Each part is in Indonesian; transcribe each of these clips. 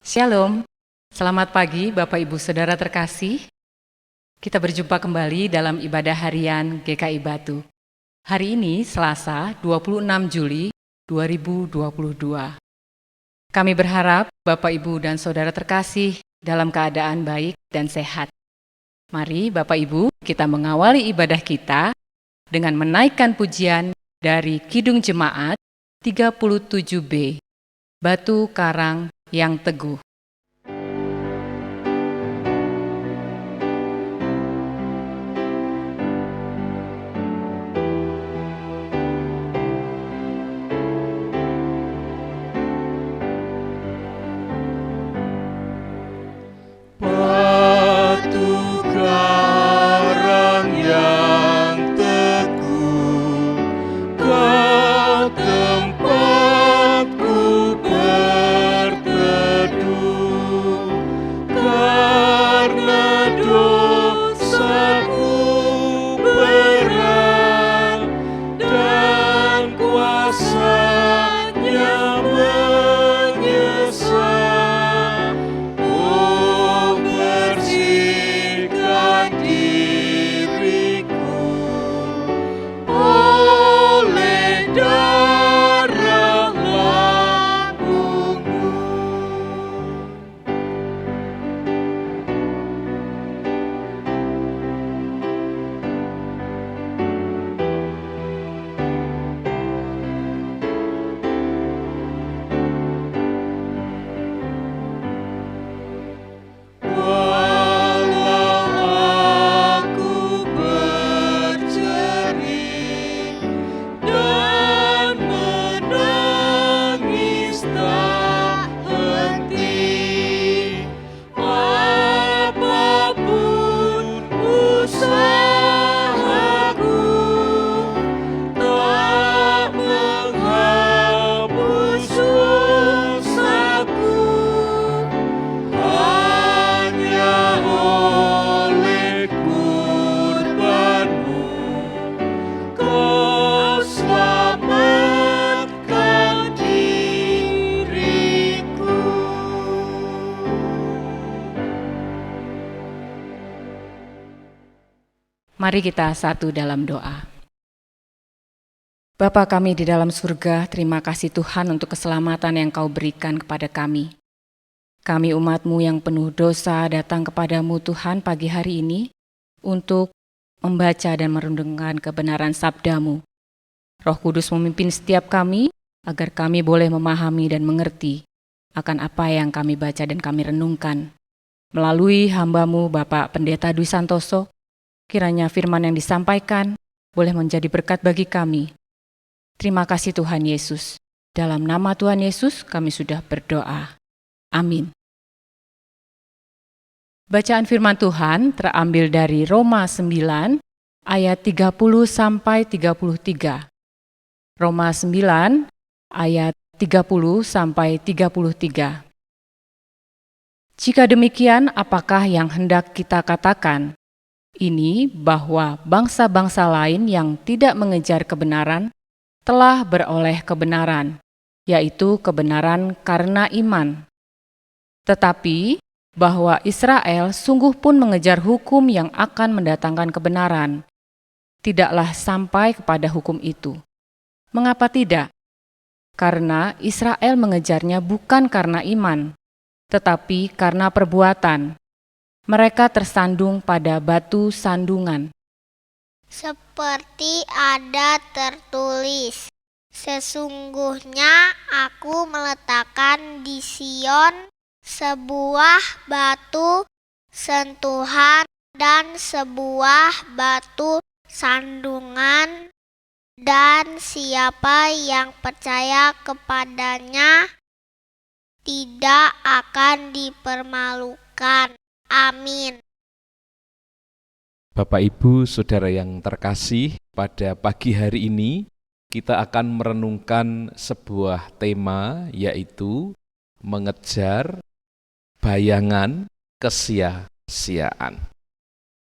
Shalom, selamat pagi Bapak Ibu Saudara terkasih. Kita berjumpa kembali dalam ibadah harian GKI Batu. Hari ini Selasa 26 Juli 2022. Kami berharap Bapak Ibu dan Saudara terkasih dalam keadaan baik dan sehat. Mari Bapak Ibu kita mengawali ibadah kita dengan menaikkan pujian dari Kidung Jemaat 37B, Batu Karang yang Teguh. Mari kita satu dalam doa. Bapa kami di dalam surga, terima kasih Tuhan untuk keselamatan yang Kau berikan kepada kami. Kami umat-Mu yang penuh dosa datang kepadamu Tuhan pagi hari ini untuk membaca dan merenungkan kebenaran sabda-Mu. Roh Kudus memimpin setiap kami agar kami boleh memahami dan mengerti akan apa yang kami baca dan kami renungkan. Melalui hamba-Mu Bapak Pendeta Dwi Santoso, kiranya firman yang disampaikan boleh menjadi berkat bagi kami. Terima kasih Tuhan Yesus. Dalam nama Tuhan Yesus kami sudah berdoa. Amin. Bacaan firman Tuhan terambil dari Roma 9 ayat 30 sampai 33. Roma 9 ayat 30 sampai 33. Jika demikian, apakah yang hendak kita katakan? Ini bahwa bangsa-bangsa lain yang tidak mengejar kebenaran telah beroleh kebenaran, yaitu kebenaran karena iman. Tetapi bahwa Israel sungguh pun mengejar hukum yang akan mendatangkan kebenaran, tidaklah sampai kepada hukum itu. Mengapa tidak? Karena Israel mengejarnya bukan karena iman, tetapi karena perbuatan. Mereka tersandung pada batu sandungan. Seperti ada tertulis, sesungguhnya aku meletakkan di Sion sebuah batu sentuhan dan sebuah batu sandungan, dan siapa yang percaya kepadanya tidak akan dipermalukan. Amin. Bapak Ibu Saudara yang terkasih, pada pagi hari ini kita akan merenungkan sebuah tema, yaitu mengejar bayangan kesia-siaan.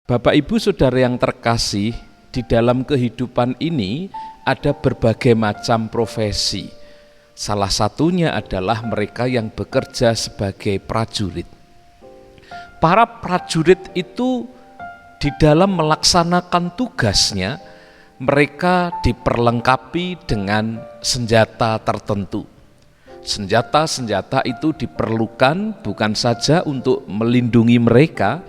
Bapak Ibu Saudara yang terkasih, di dalam kehidupan ini ada berbagai macam profesi. Salah satunya adalah mereka yang bekerja sebagai prajurit. Para prajurit itu di dalam melaksanakan tugasnya, mereka diperlengkapi dengan senjata tertentu. Senjata-senjata itu diperlukan bukan saja untuk melindungi mereka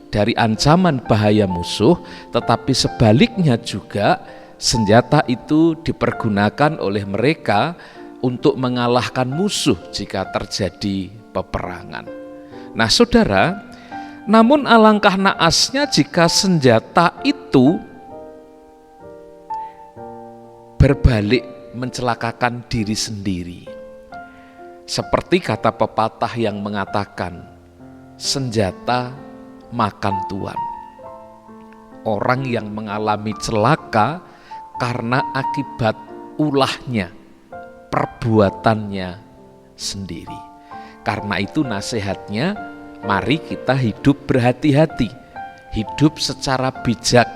dari ancaman bahaya musuh, tetapi sebaliknya juga senjata itu dipergunakan oleh mereka untuk mengalahkan musuh jika terjadi peperangan. Nah saudara, namun alangkah naasnya jika senjata itu berbalik mencelakakan diri sendiri. Seperti kata pepatah yang mengatakan, senjata makan tuan. Orang yang mengalami celaka karena akibat ulahnya, perbuatannya sendiri. Karena itu nasihatnya, mari kita hidup berhati-hati, hidup secara bijak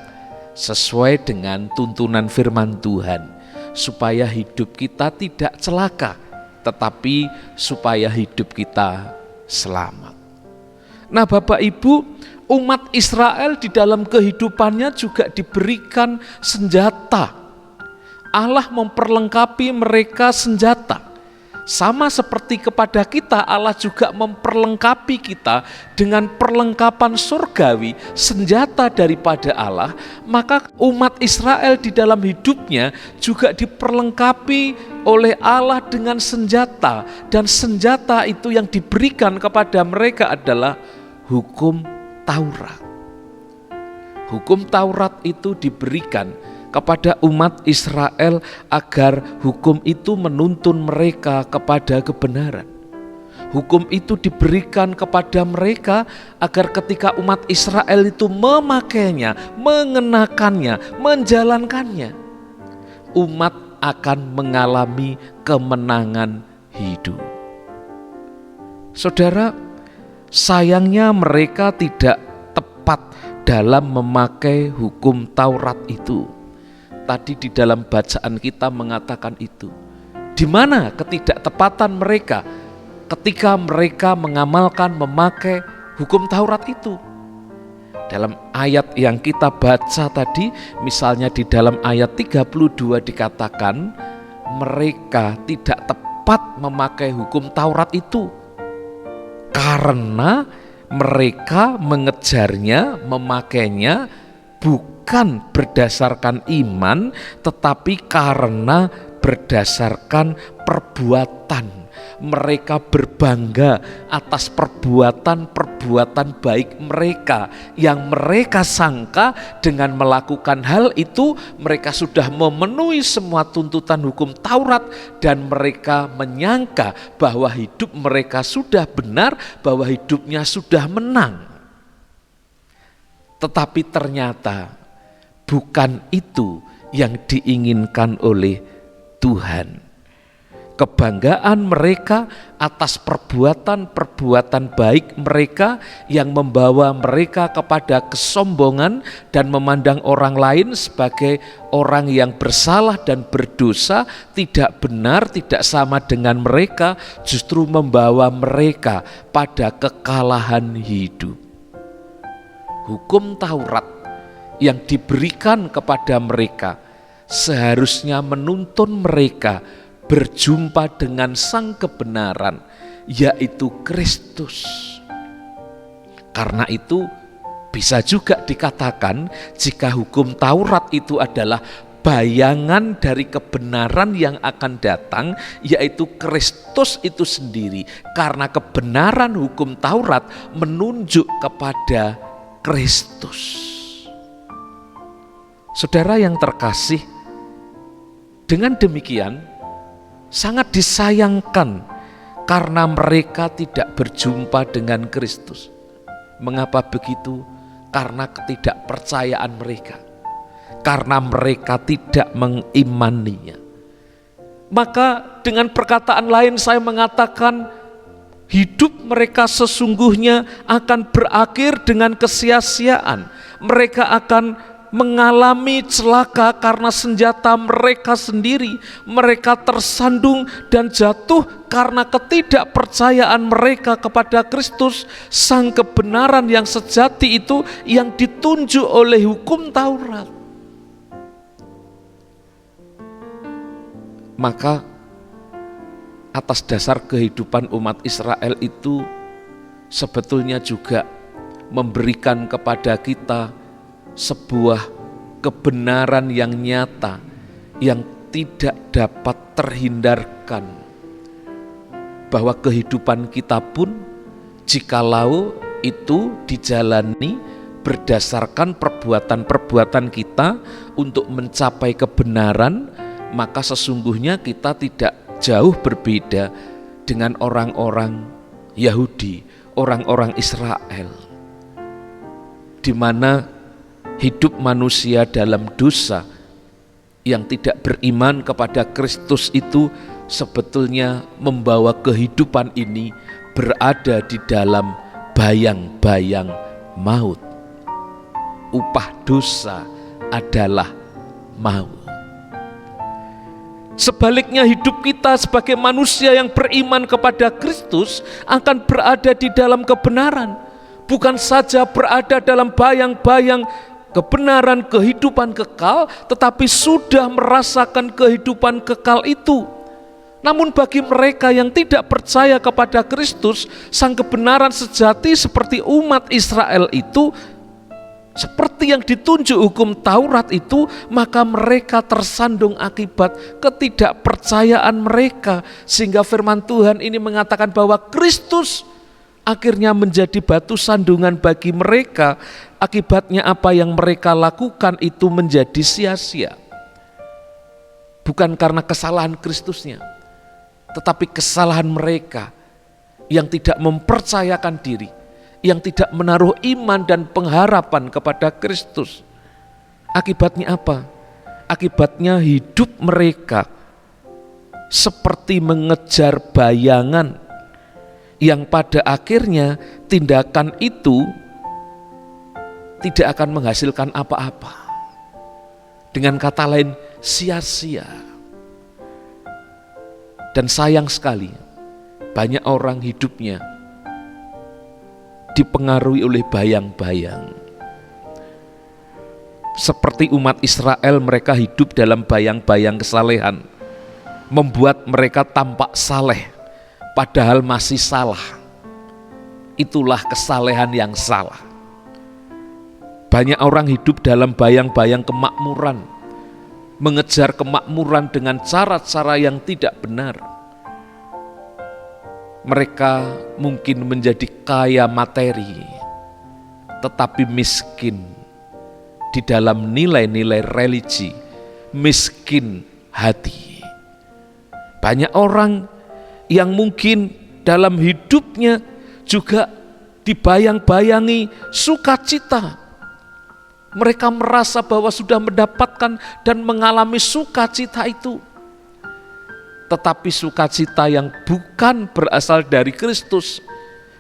sesuai dengan tuntunan firman Tuhan, supaya hidup kita tidak celaka, tetapi supaya hidup kita selamat. Nah Bapak Ibu, umat Israel di dalam kehidupannya juga diberikan senjata. Allah memperlengkapi mereka senjata. Sama seperti kepada kita, Allah juga memperlengkapi kita dengan perlengkapan surgawi, senjata daripada Allah. Maka umat Israel di dalam hidupnya juga diperlengkapi oleh Allah dengan senjata. Dan senjata itu yang diberikan kepada mereka adalah hukum Taurat. Hukum Taurat itu diberikan kepada umat Israel agar hukum itu menuntun mereka kepada kebenaran. Hukum itu diberikan kepada mereka agar ketika umat Israel itu memakainya, mengenakannya, menjalankannya, umat akan mengalami kemenangan hidup. Saudara, sayangnya mereka tidak tepat dalam memakai hukum Taurat itu. Tadi di dalam bacaan kita mengatakan itu. Di mana ketidaktepatan mereka ketika mereka mengamalkan memakai hukum Taurat itu? Dalam ayat yang kita baca tadi, misalnya di dalam ayat 32 dikatakan mereka tidak tepat memakai hukum Taurat itu karena mereka mengejarnya, memakainya bukan berdasarkan iman, tetapi karena berdasarkan perbuatan. Mereka berbangga atas perbuatan-perbuatan baik mereka, yang mereka sangka dengan melakukan hal itu mereka sudah memenuhi semua tuntutan hukum Taurat, dan mereka menyangka bahwa hidup mereka sudah benar, bahwa hidupnya sudah menang. Tetapi ternyata bukan itu yang diinginkan oleh Tuhan. Kebanggaan mereka atas perbuatan-perbuatan baik mereka yang membawa mereka kepada kesombongan dan memandang orang lain sebagai orang yang bersalah dan berdosa, tidak benar, tidak sama dengan mereka, justru membawa mereka pada kekalahan hidup. Hukum Taurat yang diberikan kepada mereka seharusnya menuntun mereka berjumpa dengan sang kebenaran, yaitu Kristus. Karena itu bisa juga dikatakan jika hukum Taurat itu adalah bayangan dari kebenaran yang akan datang, yaitu Kristus itu sendiri. Karena kebenaran hukum Taurat menunjuk kepada Kristus. Saudara yang terkasih, dengan demikian sangat disayangkan karena mereka tidak berjumpa dengan Kristus. Mengapa begitu? Karena ketidakpercayaan mereka, karena mereka tidak mengimaninya. Maka dengan perkataan lain saya mengatakan, hidup mereka sesungguhnya akan berakhir dengan kesia-siaan. Mereka akan mengalami celaka karena senjata mereka sendiri. Mereka tersandung dan jatuh karena ketidakpercayaan mereka kepada Kristus, sang kebenaran yang sejati itu yang ditunjuk oleh hukum Taurat. Maka atas dasar kehidupan umat Israel itu sebetulnya juga memberikan kepada kita sebuah kebenaran yang nyata yang tidak dapat terhindarkan, bahwa kehidupan kita pun jikalau itu dijalani berdasarkan perbuatan-perbuatan kita untuk mencapai kebenaran, maka sesungguhnya kita tidak jauh berbeda dengan orang-orang Yahudi, orang-orang Israel, di mana hidup manusia dalam dosa yang tidak beriman kepada Kristus itu sebetulnya membawa kehidupan ini berada di dalam bayang-bayang maut. Upah dosa adalah maut. Sebaliknya hidup kita sebagai manusia yang beriman kepada Kristus akan berada di dalam kebenaran, bukan saja berada dalam bayang-bayang kebenaran kehidupan kekal, tetapi sudah merasakan kehidupan kekal itu. Namun bagi mereka yang tidak percaya kepada Kristus, sang kebenaran sejati seperti umat Israel itu, seperti yang ditunjuk hukum Taurat itu, maka mereka tersandung akibat ketidakpercayaan mereka. Sehingga firman Tuhan ini mengatakan bahwa Kristus akhirnya menjadi batu sandungan bagi mereka. Akibatnya apa yang mereka lakukan itu menjadi sia-sia. Bukan karena kesalahan Kristusnya, tetapi kesalahan mereka yang tidak mempercayakan diri, yang tidak menaruh iman dan pengharapan kepada Kristus. Akibatnya apa? Akibatnya hidup mereka seperti mengejar bayangan, yang pada akhirnya tindakan itu tidak akan menghasilkan apa-apa. Dengan kata lain, sia-sia. Dan sayang sekali, banyak orang hidupnya dipengaruhi oleh bayang-bayang. Seperti umat Israel, mereka hidup dalam bayang-bayang kesalehan, membuat mereka tampak saleh, padahal masih salah. Itulah kesalehan yang salah. Banyak orang hidup dalam bayang-bayang kemakmuran, mengejar kemakmuran dengan cara-cara yang tidak benar. Mereka mungkin menjadi kaya materi, tetapi miskin di dalam nilai-nilai religi, miskin hati. Banyak orang yang mungkin dalam hidupnya juga dibayang-bayangi sukacita. Mereka merasa bahwa sudah mendapatkan dan mengalami sukacita itu. Tetapi sukacita yang bukan berasal dari Kristus,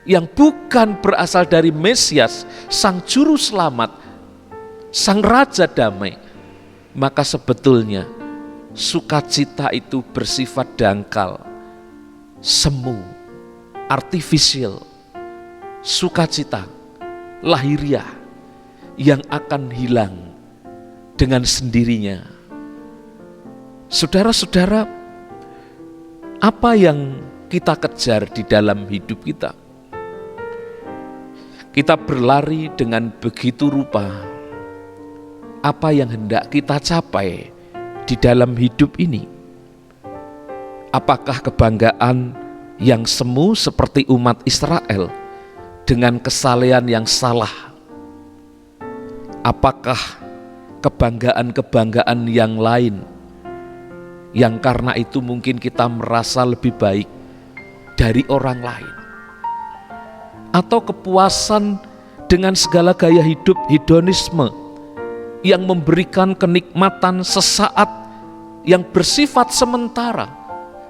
yang bukan berasal dari Mesias, Sang Juru Selamat, Sang Raja Damai, maka sebetulnya sukacita itu bersifat dangkal, semu, artifisial, sukacita lahiriah yang akan hilang dengan sendirinya. Saudara-saudara, apa yang kita kejar di dalam hidup kita? Kita berlari dengan begitu rupa. Apa yang hendak kita capai di dalam hidup ini? Apakah kebanggaan yang semu seperti umat Israel dengan kesalehan yang salah? Apakah kebanggaan-kebanggaan yang lain yang karena itu mungkin kita merasa lebih baik dari orang lain? Atau kepuasan dengan segala gaya hidup hedonisme yang memberikan kenikmatan sesaat yang bersifat sementara,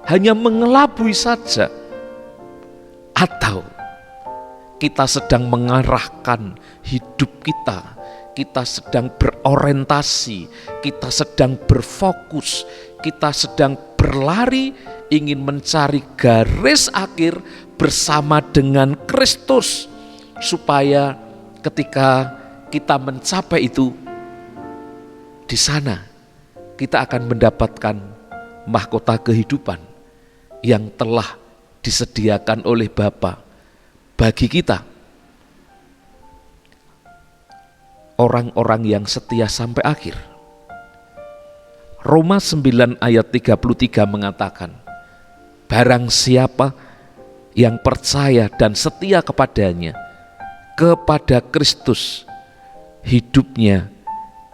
hanya mengelabui saja? Atau kita sedang mengarahkan hidup kita kita sedang berorientasi, kita sedang berfokus, kita sedang berlari ingin mencari garis akhir bersama dengan Kristus, supaya ketika kita mencapai itu, di sana kita akan mendapatkan mahkota kehidupan yang telah disediakan oleh Bapa bagi kita, orang-orang yang setia sampai akhir. Roma 9 ayat 33 mengatakan, barang siapa yang percaya dan setia kepadanya, kepada Kristus, hidupnya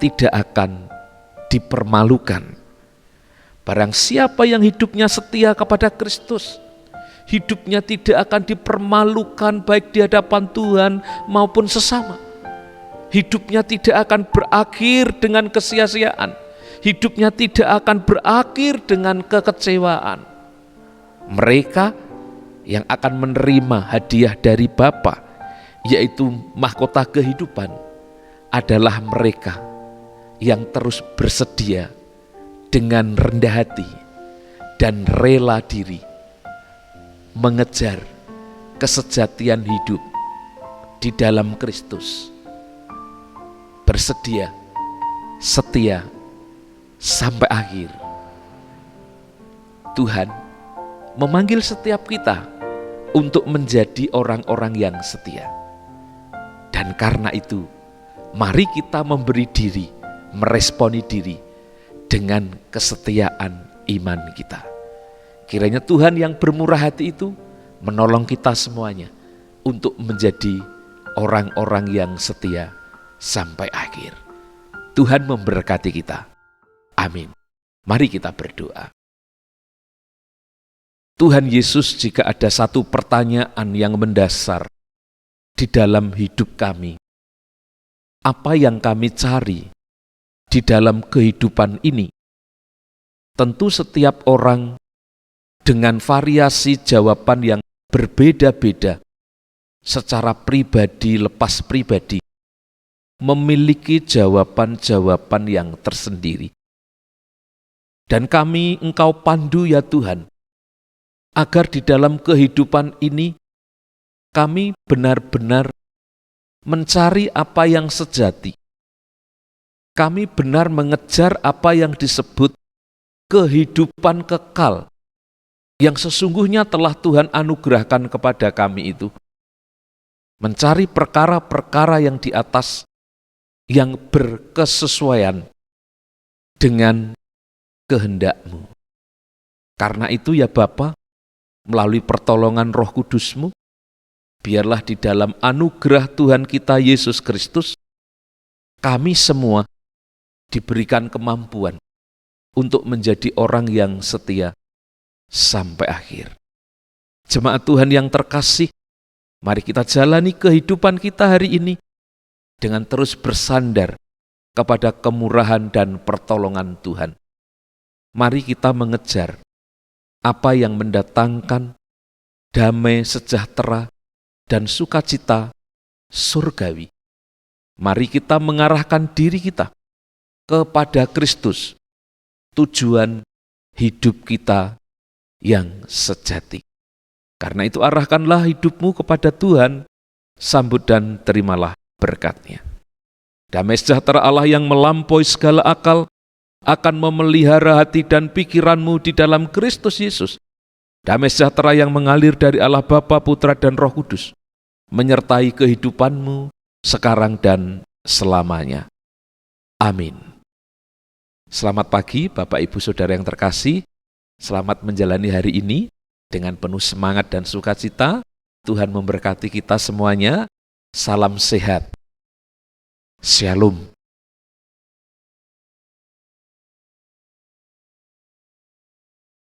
tidak akan dipermalukan. Barang siapa yang hidupnya setia kepada Kristus, hidupnya tidak akan dipermalukan baik di hadapan Tuhan maupun sesama. Hidupnya tidak akan berakhir dengan kesia-siaan. Hidupnya tidak akan berakhir dengan kekecewaan. Mereka yang akan menerima hadiah dari Bapa, yaitu mahkota kehidupan, adalah mereka yang terus bersedia dengan rendah hati dan rela diri mengejar kesejatian hidup di dalam Kristus, bersedia setia sampai akhir. Tuhan memanggil setiap kita untuk menjadi orang-orang yang setia. Dan karena itu, mari kita memberi diri, meresponi diri dengan kesetiaan iman kita. Kiranya Tuhan yang bermurah hati itu menolong kita semuanya untuk menjadi orang-orang yang setia sampai akhir. Tuhan memberkati kita. Amin. Mari kita berdoa. Tuhan Yesus, jika ada satu pertanyaan yang mendasar di dalam hidup kami, apa yang kami cari di dalam kehidupan ini? Tentu setiap orang dengan variasi jawaban yang berbeda-beda secara pribadi lepas pribadi memiliki jawaban-jawaban yang tersendiri. Dan kami Engkau pandu ya Tuhan, agar di dalam kehidupan ini kami benar-benar mencari apa yang sejati. Kami benar mengejar apa yang disebut kehidupan kekal, yang sesungguhnya telah Tuhan anugerahkan kepada kami itu. Mencari perkara-perkara yang di atas, yang berkesesuaian dengan kehendak-Mu. Karena itu ya Bapa, melalui pertolongan Roh Kudus-Mu, biarlah di dalam anugerah Tuhan kita Yesus Kristus, kami semua diberikan kemampuan untuk menjadi orang yang setia sampai akhir. Jemaat Tuhan yang terkasih, mari kita jalani kehidupan kita hari ini dengan terus bersandar kepada kemurahan dan pertolongan Tuhan. Mari kita mengejar apa yang mendatangkan damai, sejahtera, dan sukacita surgawi. Mari kita mengarahkan diri kita kepada Kristus, tujuan hidup kita yang sejati. Karena itu arahkanlah hidupmu kepada Tuhan, sambut dan terimalah berkat-Nya. Damai sejahtera Allah yang melampaui segala akal akan memelihara hati dan pikiranmu di dalam Kristus Yesus. Damai sejahtera yang mengalir dari Allah Bapa, Putra, dan Roh Kudus menyertai kehidupanmu sekarang dan selamanya. Amin. Selamat pagi Bapak Ibu Saudara yang terkasih. Selamat menjalani hari ini dengan penuh semangat dan sukacita. Tuhan memberkati kita semuanya. Salam sehat. Shalom.